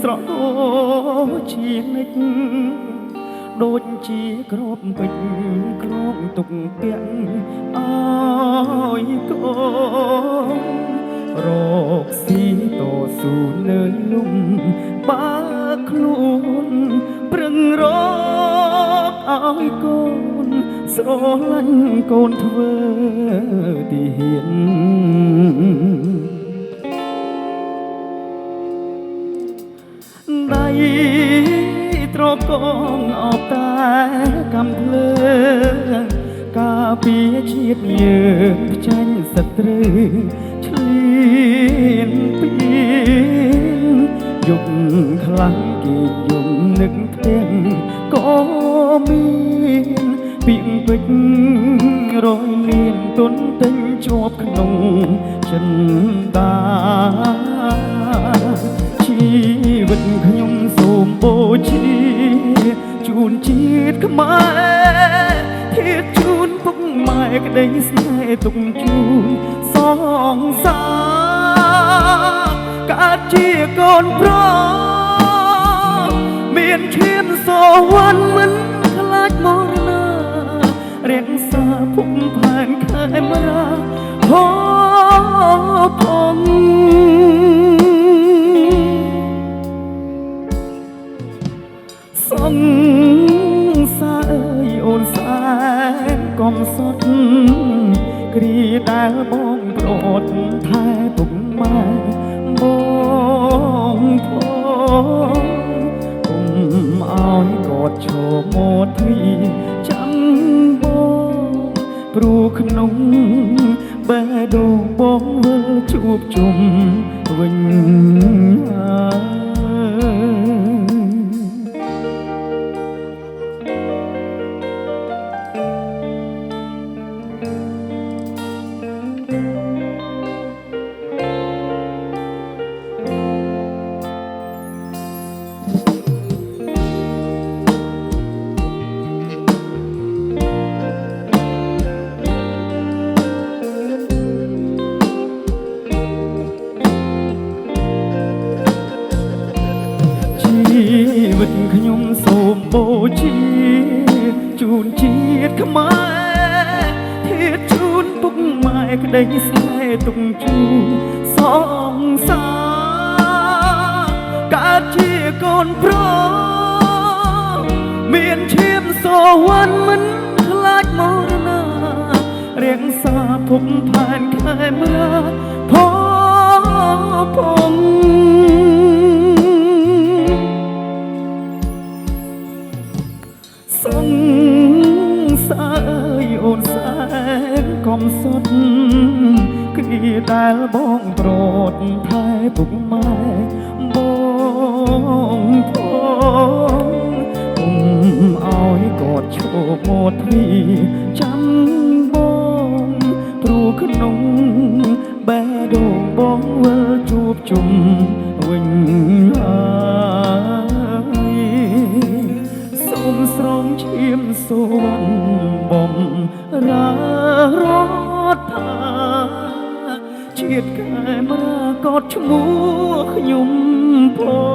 ស្រកជានិចដូចជាក្របពេជ្រក្រងទុកពាក់អើយកូនរកស៊ីតស៊ូនៅលំបើខ្លួនប្រឹងរកឲ្យកូនស្រឡាញ់កូនធ្វើទីហ៊ានដៃត្រកងអបតែកំភ្លើងការពារជាតិយើងផ្ចាញ់សត្រូវឆ្លៀនពីយុគខ្លាំងគេយំនឹកផ្ទាំងក៏មានពីងពេជ្ររយលានទុនទិញជាប់ក្នុងចិនតាជីវិតខ្ញុំសូមបូជាជូនជាតិខ្មែរធាតុជូនពុកម៉ែក្តីស្នេហ៍ទុកជូនសងសារកើតជាកូនប្រុសមានឈាមសវណ្ណមិនខ្លាចមរណារៀងសាភុំផែនខែមរាហោផងសង្សារអូនសែនកំសត់គ្រាដែលបងប្រូតថែពុកម៉ែបងផងគុំឲ្យកត់ឈរមកទ្វីចាំបងព្រោះក្នុងបេះដូងបងវិលជួបជុំវិញជីវិតខ្ញុំសូមបូជាជូនជាតិខ្មែរធាតុជូនពុកម៉ែក្តីស្នេហ៍ទុកជូនសងសារកើតជាកូនប្រុសមានឈាមសវណ្ណមិនខ្លាចមរណារៀងសាភុំផែនខែមរាផងសង្សារអូនសែនកំសត់គ្រាដែលបងប្រូតថែពុកម៉ែបងផងគុំឲ្យកត់ឈរមកទ្វីចាំបងព្រោះក្នុងបេះដូងបងវិលជួបជុំវិញហើយសូមស្រងឈាមសូមបំរារត់ថាជាតិកែមរាកត់ឈ្មោះខ្ញុំផង